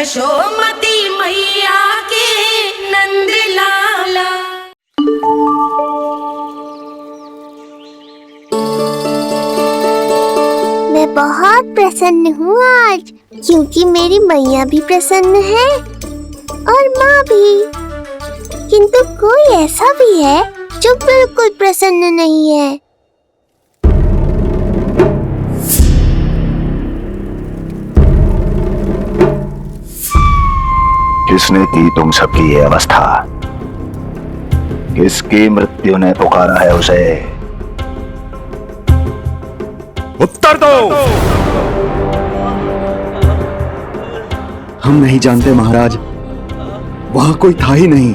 यशोमती मैया के नंद लाला। मैं बहुत प्रसन्न हूँ आज, क्योंकि मेरी मैया भी प्रसन्न है और माँ भी। किंतु कोई ऐसा भी है जो बिल्कुल प्रसन्न नहीं है। किसने की तुम सबकी ये अवस्था? किसकी मृत्यु ने पुकारा है उसे? उत्तर दो। हम नहीं जानते महाराज, वहां कोई था ही नहीं।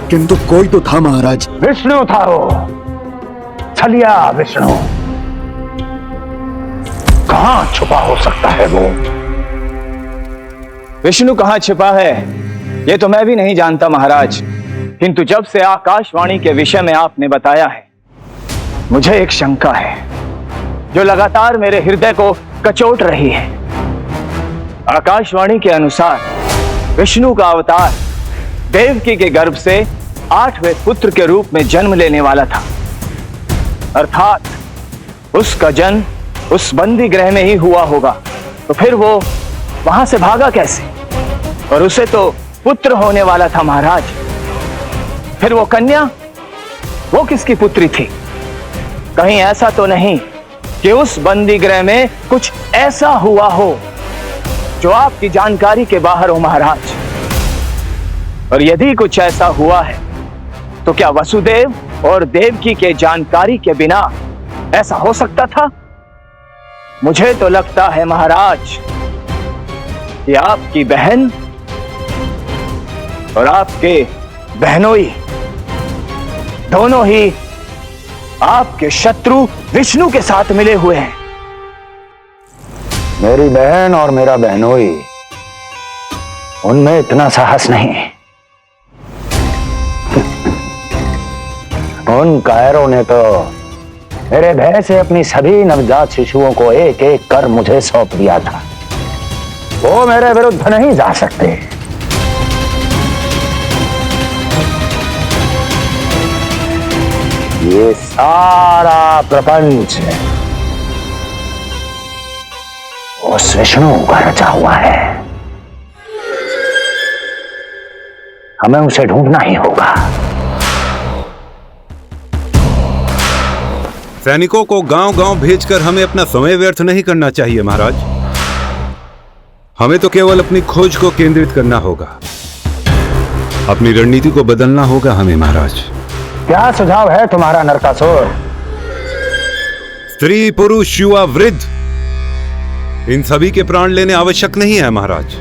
किंतु कोई तो था महाराज। विष्णु था वो, छलिया विष्णु। कहां छुपा हो सकता है वो? विष्णु कहाँ छिपा है ये तो मैं भी नहीं जानता महाराज, किंतु जब से आकाशवाणी के विषय में आपने बताया है, मुझे एक शंका है जो लगातार मेरे हृदय को कचोट रही है। आकाशवाणी के अनुसार विष्णु का अवतार देवकी के गर्भ से 8वें पुत्र के रूप में जन्म लेने वाला था, अर्थात उसका जन्म उस बंदी गृह में ही हुआ होगा। तो फिर वो वहां से भागा कैसे? और उसे तो पुत्र होने वाला था महाराज। फिर वो कन्या, वो किसकी पुत्री थी? कहीं ऐसा तो नहीं कि उस बंदी गृह में कुछ ऐसा हुआ हो जो आपकी जानकारी के बाहर हो महाराज? और यदि कुछ ऐसा हुआ है तो क्या वसुदेव और देवकी के जानकारी के बिना ऐसा हो सकता था? मुझे तो लगता है महाराज कि आपकी बहन और आपके बहनोई दोनों ही आपके शत्रु विष्णु के साथ मिले हुए हैं। मेरी बहन और मेरा बहनोई, उनमें इतना साहस नहीं। उन कायरों ने तो मेरे भय से अपनी सभी नवजात शिशुओं को एक एक कर मुझे सौंप दिया था। वो मेरे विरुद्ध नहीं जा सकते। ये सारा प्रपंच उस विष्णु का रचा हुआ है। हमें उसे ढूंढना ही होगा। सैनिकों को गांव-गांव भेजकर हमें अपना समय व्यर्थ नहीं करना चाहिए महाराज। हमें तो केवल अपनी खोज को केंद्रित करना होगा। अपनी रणनीति को बदलना होगा हमें महाराज। क्या सुझाव है तुम्हारा नरकासुर? स्त्री, पुरुष, युवा, वृद्ध, इन सभी के प्राण लेने आवश्यक नहीं है महाराज।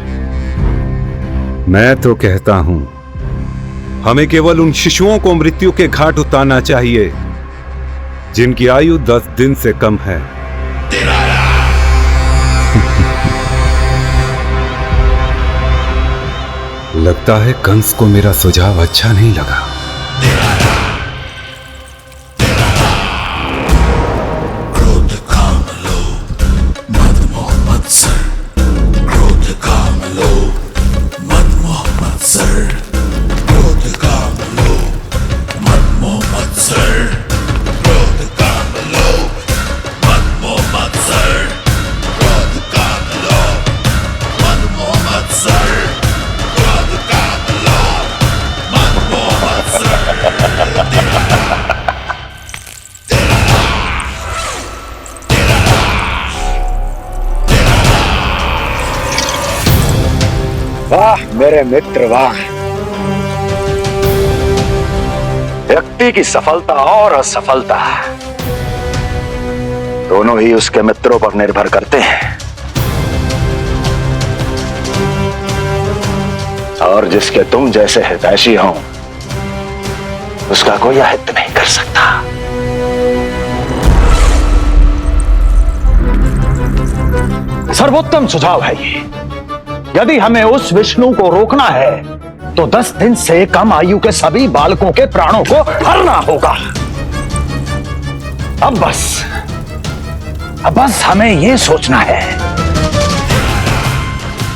मैं तो कहता हूं हमें केवल उन शिशुओं को मृत्यु के घाट उतारना चाहिए जिनकी आयु 10 दिन से कम है। लगता है कंस को मेरा सुझाव अच्छा नहीं लगा। वाह मेरे मित्र वाह। व्यक्ति की सफलता और असफलता दोनों ही उसके मित्रों पर निर्भर करते हैं, और जिसके तुम जैसे हितैषी हो उसका कोई अहित नहीं कर सकता। सर्वोत्तम सुझाव है ये। यदि हमें उस विष्णु को रोकना है तो 10 दिन से कम आयु के सभी बालकों के प्राणों को हरना होगा। अब बस हमें यह सोचना है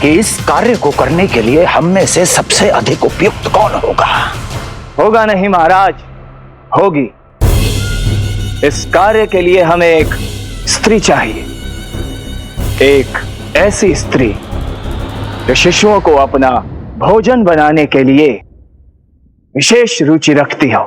कि इस कार्य को करने के लिए हम में से सबसे अधिक उपयुक्त कौन होगा? होगा नहीं महाराज, होगी। इस कार्य के लिए हमें एक स्त्री चाहिए, एक ऐसी स्त्री जो शिशुओं को अपना भोजन बनाने के लिए विशेष रुचि रखती हो।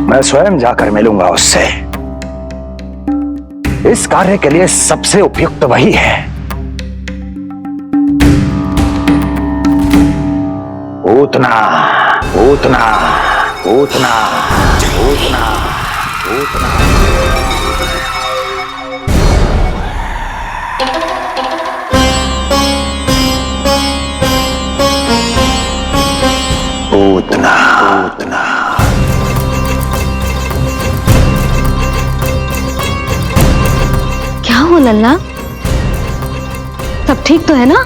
मैं स्वयं जाकर मिलूंगा उससे। इस कार्य के लिए सबसे उपयुक्त वही है। उतना उतना उतना उतना उतना उतना उतना। क्या हो लल्ला, सब ठीक तो है ना?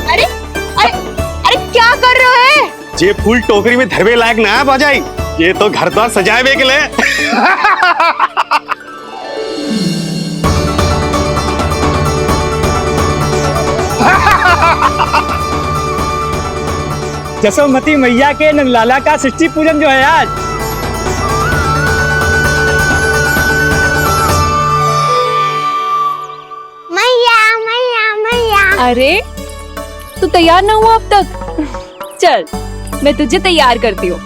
अरे अरे अरे क्या कर रहे हो? ये फूल टोकरी में धरवे लायक ना है बाजाई, ये तो घर द्वार सजाए के लिए। जसोमती मैया के नंदलाला का षष्ठी पूजन जो है आज। मैया मैया मैया। अरे तू तैयार ना हुआ अब तक? चल मैं तुझे तैयार करती हूँ।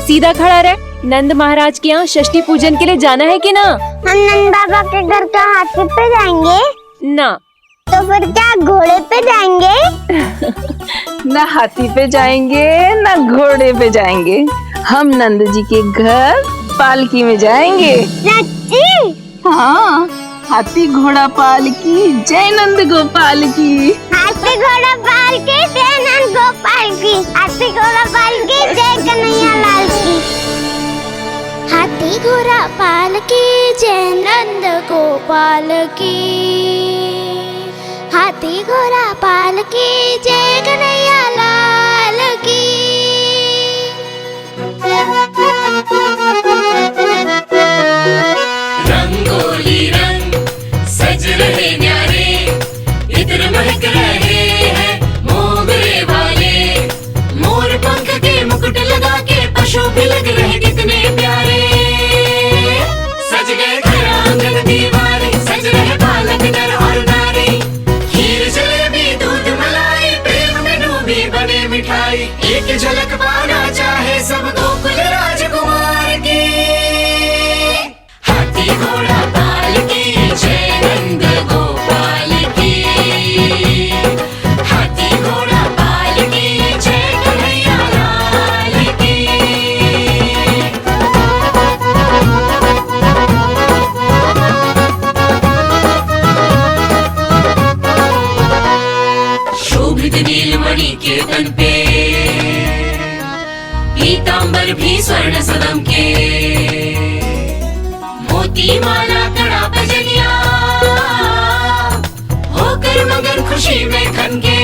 सीधा खड़ा रह। नंद महाराज के यहाँ षष्ठी पूजन के लिए जाना है कि ना? हम नंद बाबा के घर का हाथी पे जाएंगे ना। तो फिर क्या घोड़े पे जाएंगे? ना हाथी पे जाएंगे ना घोड़े पे जाएंगे, हम नंद जी के घर पालकी में जाएंगे। सच्ची? हाँ, हाथी घोड़ा पालकी जय नंद गोपाल की। हाथी घोड़ा पालकी जय नंद गोपाल की। हाथी घोड़ा पालकी जय कन्हैया लाल की। हाथी घोड़ा पालकी जय नंद गोपाल की। हाथी घोड़ा पालकी जय कन्हैया लाल की। रंगोली रंग सज रहे न्यारे, इत्र महक रहे हैं मोगरे वाले। मोर पंख के मुकुट लगा के पशु भी लग रहे कितने प्यारे। सज गए घर आंगन दीवारे, सज रहे बालक नर और नारी। खीर जलेबी दूध मलाई, प्रेम में डूबी बने मिठाई। एक झलक पाना चाहे सब गोकुल राजकुमार की। हाथी घोड़ा पालकी जय नंद गोपाल की। हाथी घोड़ा पालकी जय कन्हैया लाल की। शोभित नीलमणि के तन पे, पीतांबर भी स्वर्ण सदम के। मोती माला कड़ा बजनिया, होकर मगन खुशी में खनके।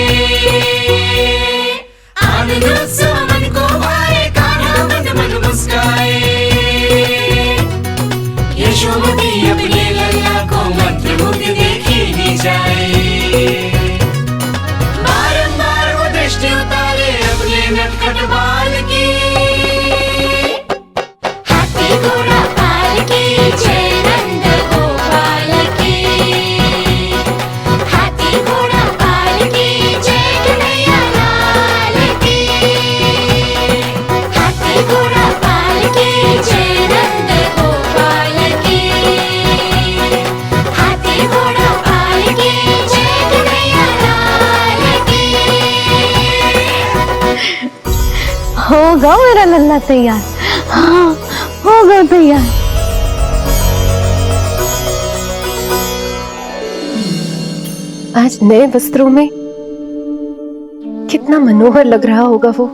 आनंद उत्सव मन को भाए, कान्हा मन मन मुस्काए। यशोमती अपने लल्ला को मंत्रमुग्ध देखी ही जाए। बारंबार वो दृष्टि उतारे अपने नटखट बाल की। हाथी घोड़ा पालकी जय नंद गोपाल की। गया तैयार। हाँ, हो गया तैयार। आज नए वस्त्रों में कितना मनोहर लग रहा होगा वो।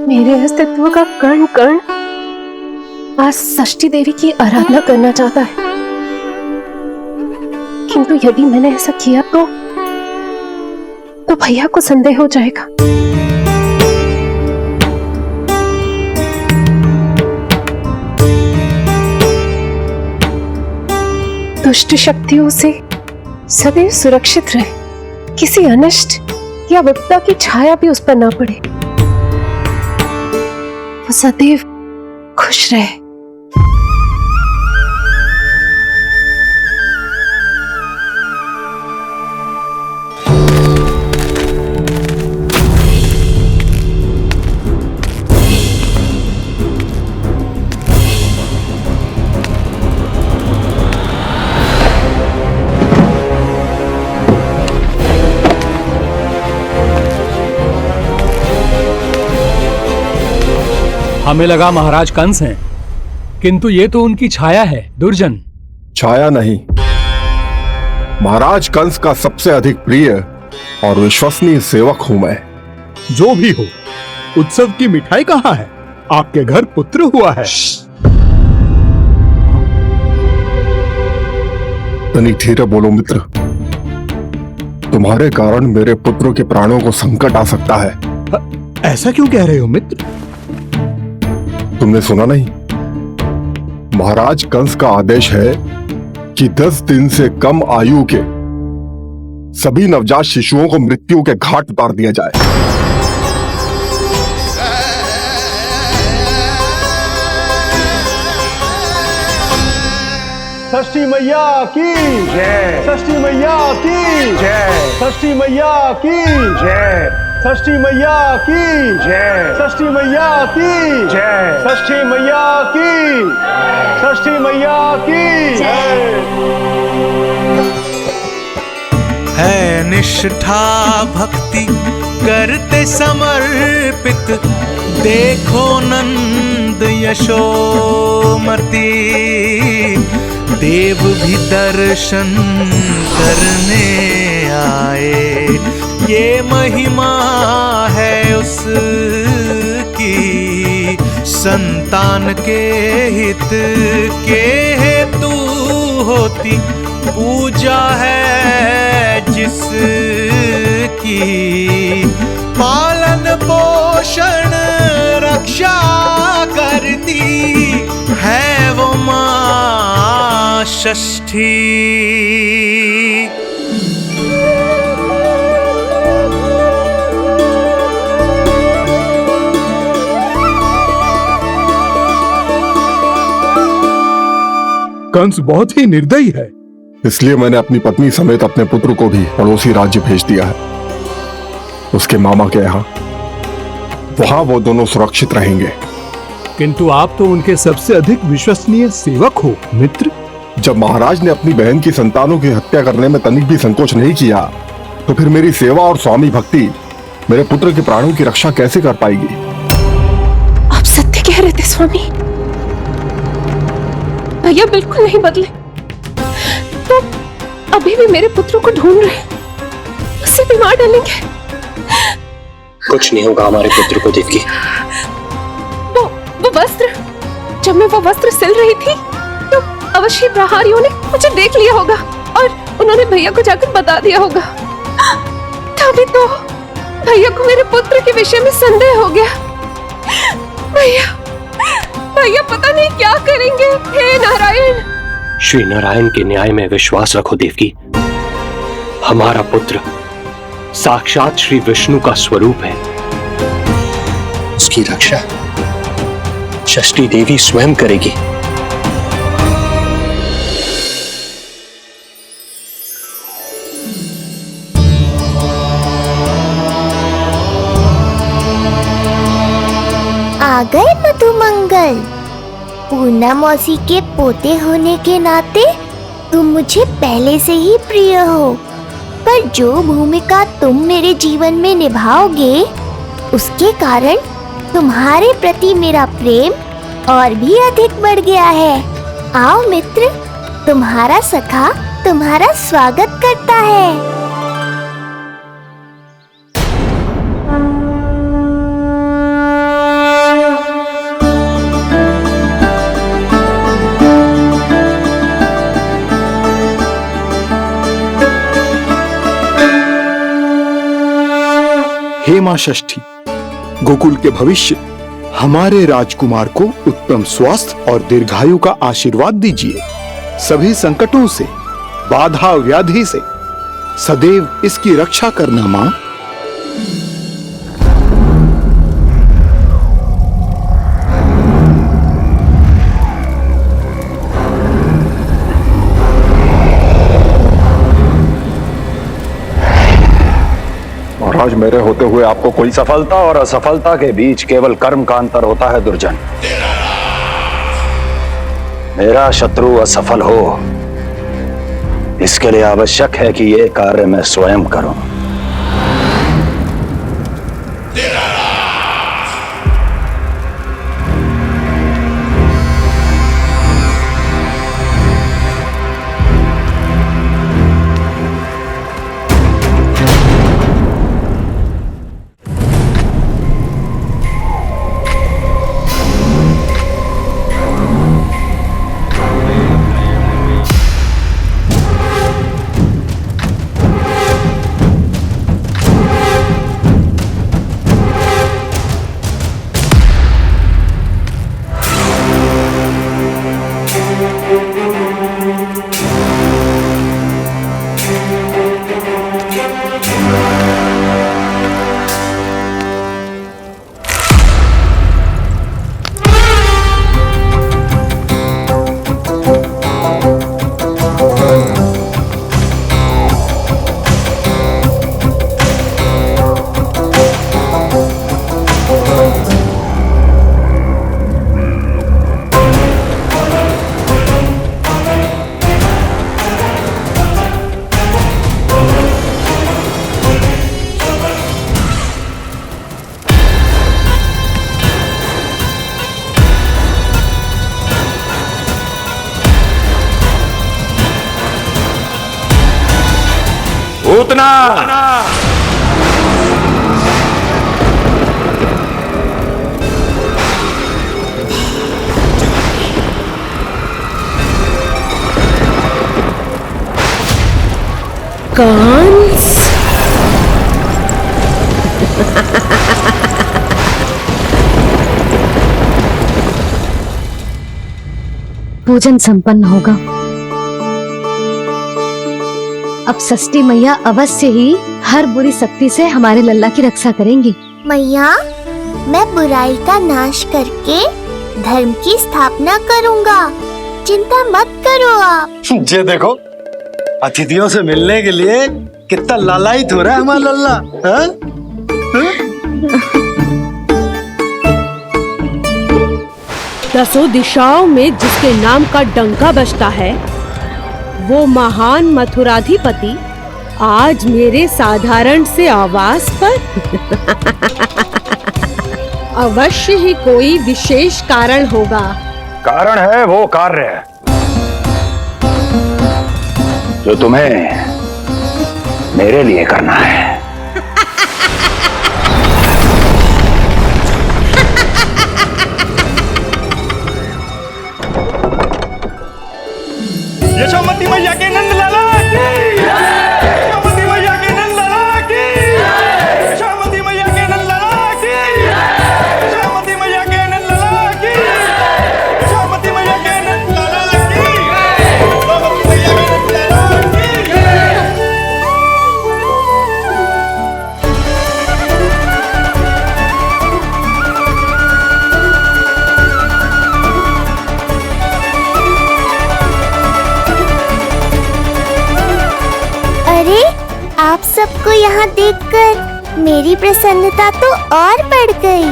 मेरे अस्तित्व का कण कण आज षष्ठी देवी की आराधना करना चाहता है, किंतु यदि मैंने ऐसा किया तो भैया को संदेह हो जाएगा। दुष्ट शक्तियों से सदैव सुरक्षित रहे, किसी अनिष्ट या विपदा की छाया भी उस पर ना पड़े, वो सदैव खुश रहे। हमें लगा महाराज कंस हैं, किंतु ये तो उनकी छाया है दुर्जन। छाया नहीं, महाराज कंस का सबसे अधिक प्रिय और विश्वसनीय सेवक हूं मैं। जो भी हो, उत्सव की मिठाई कहाँ है? आपके घर पुत्र हुआ है। तनिक धीरे बोलो मित्र, तुम्हारे कारण मेरे पुत्रों के प्राणों को संकट आ सकता है। ऐसा क्यों कह रहे हो मित्र? तुमने सुना नहीं? महाराज कंस का आदेश है कि 10 दिन से कम आयु के सभी नवजात शिशुओं को मृत्यु के घाट उतार दिया जाए। षष्ठी मैया की जय, षष्ठी मैया की जय, षष्ठी मैया की जय, षष्ठी मैया की जय, षष्ठी मैया की जय, षष्ठी मैया की, षष्ठी मैया की जय। है निष्ठा भक्ति करते समर्पित, देखो नंद यशोमती, देव भी दर्शन करने आए। ये महिमा है उसकी, संतान के हित के हेतु होती पूजा है जिसकी, पालन पोषण रक्षा करती है वो मां षष्ठी। कंस बहुत ही निर्दयी है। इसलिए मैंने अपनी पत्नी समेत अपने पुत्र को भी पड़ोसी राज्य भेज दिया है, उसके मामा के यहाँ। वहां वो दोनों सुरक्षित रहेंगे। किंतु आप तो उनके सबसे अधिक विश्वसनीय सेवक हो मित्र। जब महाराज ने अपनी बहन की संतानों की हत्या करने में तनिक भी संकोच नहीं किया, तो फिर मेरी सेवा और स्वामी भक्ति मेरे पुत्र के प्राणों की रक्षा कैसे कर पाएगी? आप सत्य कह रहे थे स्वामी, भैया बिल्कुल नहीं बदले, तो अभी भी मेरे पुत्रों को ढूंढ रहे, उसे भी मार डालेंगे। कुछ नहीं होगा हमारे पुत्र को देवकी। वो वस्त्र, जब मैं वो वस्त्र सिल रही थी तो अवश्य प्रहारियों ने मुझे देख लिया होगा और उन्होंने भैया को जाकर बता दिया होगा। तभी तो भैया को मेरे पुत्र के विषय में संदेह हो गया। भैया पता नहीं क्या करेंगे। हे नारायण। श्री नारायण के न्याय में विश्वास रखो देवकी। हमारा पुत्र साक्षात श्री विष्णु का स्वरूप है। उसकी रक्षा षष्ठी देवी स्वयं करेगी। आ गए मधुमंगल। पूर्णा मौसी के पोते होने के नाते तुम मुझे पहले से ही प्रिय हो, पर जो भूमिका तुम मेरे जीवन में निभाओगे उसके कारण तुम्हारे प्रति मेरा प्रेम और भी अधिक बढ़ गया है। आओ मित्र, तुम्हारा सखा तुम्हारा स्वागत करता है। हे मां षष्ठी, गोकुल के भविष्य हमारे राजकुमार को उत्तम स्वास्थ्य और दीर्घायु का आशीर्वाद दीजिए। सभी संकटों से, बाधा व्याधि से सदैव इसकी रक्षा करना मां। महाराज, मेरे होते हुए आपको कोई सफलता और असफलता के बीच केवल कर्म का अंतर होता है दुर्जन। मेरा शत्रु असफल हो, इसके लिए आवश्यक है कि ये कार्य मैं स्वयं करूं। उतना कंस। पूजन संपन्न होगा। अब षष्ठी मैया अवश्य ही हर बुरी शक्ति से हमारे लल्ला की रक्षा करेंगी। मैया, मैं बुराई का नाश करके धर्म की स्थापना करूंगा, चिंता मत करो आप। ये देखो, अतिथियों से मिलने के लिए कितना लालायित हो रहा है हमारा लल्ला। हाँ? दसों दिशाओं में जिसके नाम का डंका बजता है, वो महान मथुराधिपति आज मेरे साधारण से आवास पर। अवश्य ही कोई विशेष कारण होगा। कारण है वो कार्य जो तुम्हें मेरे लिए करना है। यशोमती मैया के नंद लाला की, यशोमती मैया के नंद लाला की, यशोमती मैया के नंद लाला की, यशोमती मैया के नंद लाला की, यशोमती मैया के नंद लाला की, यशोमती मैया के नंद लाला की। अरे, आप सबको यहाँ देखकर मेरी प्रसन्नता तो और बढ़ गई।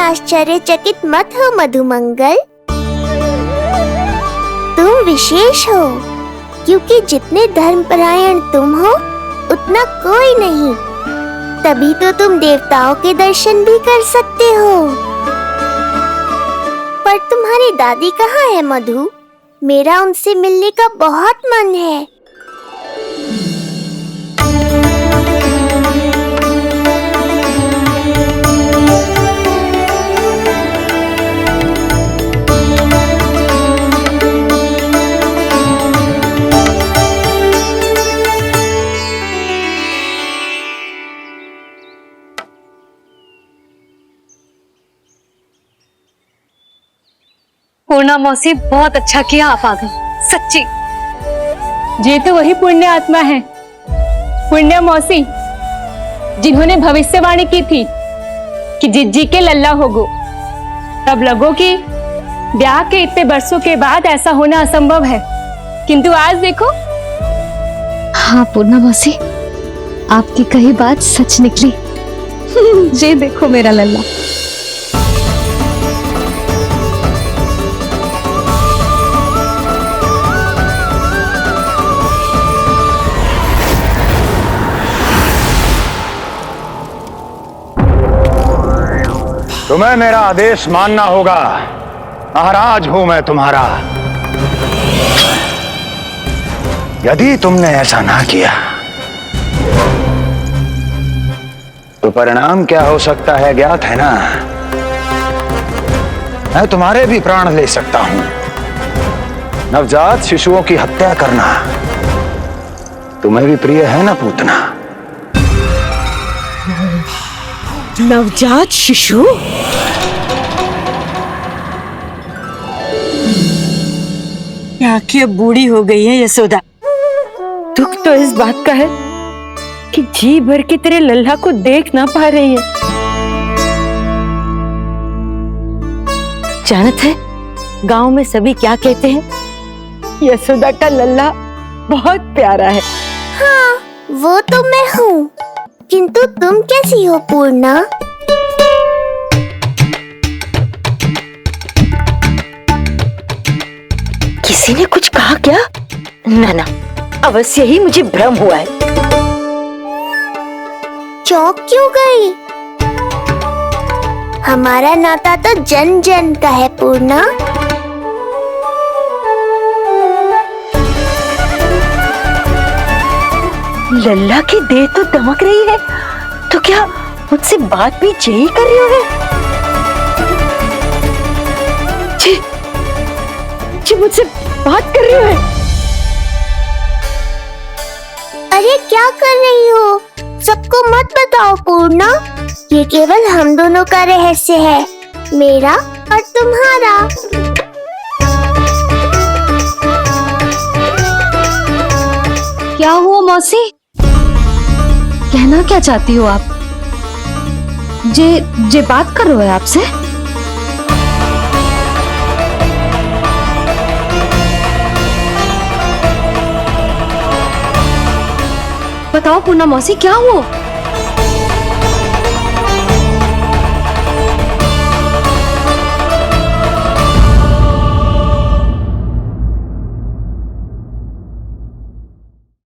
आश्चर्यचकित मत हो मधुमंगल। तुम विशेष हो, क्योंकि जितने धर्मपरायण तुम हो उतना कोई नहीं। तभी तो तुम देवताओं के दर्शन भी कर सकते हो। पर तुम्हारी दादी कहाँ है मधु? मेरा उनसे मिलने का बहुत मन है। पूर्णा मौसी, बहुत अच्छा किया आप आ गए, सच्ची। ये तो वही पुण्य आत्मा है, पुण्य मौसी, जिन्होंने भविष्यवाणी की थी कि जिज्जी के लल्ला होगो। तब लगो कि ब्याह के इतने बरसों के बाद ऐसा होना असंभव है, किंतु आज देखो। हाँ पूर्णा मौसी, आपकी कही बात सच निकली। ये देखो मेरा लल्ला। तुम्हें मेरा आदेश मानना होगा। महाराज हूं मैं तुम्हारा। यदि तुमने ऐसा ना किया तो परिणाम क्या हो सकता है ज्ञात है ना? मैं तुम्हारे भी प्राण ले सकता हूं। नवजात शिशुओं की हत्या करना तुम्हें भी प्रिय है ना पूतना? नवजात शिशु? आंखें बूढ़ी हो गई है यशोदा। दुख तो इस बात का है कि जी भर के तेरे लल्ला को देख ना पा रही है। जानत है गांव में सभी क्या कहते हैं? यशोदा का लल्ला बहुत प्यारा है। हाँ, वो तो मैं हूँ, किंतु तुम कैसी हो पूर्णा? किसी ने कुछ कहा क्या? ना ना, अवश्य ही मुझे भ्रम हुआ है। चौंक क्यों गई? हमारा नाता तो जन जन का है पूर्णा। लल्ला की देह तो दमक रही है, तो क्या मुझसे बात भी यही कर रही है? जी मुझसे बात कर रही है। अरे क्या कर रही हो? सबको मत बताओ पूर्णा। ये केवल हम दोनों का रहस्य है, मेरा और तुम्हारा। क्या हुआ मौसी? कहना क्या चाहती हो आप? जे बात कर रहे हो आपसे? बताओ पूर्णा मौसी, क्या हुआ?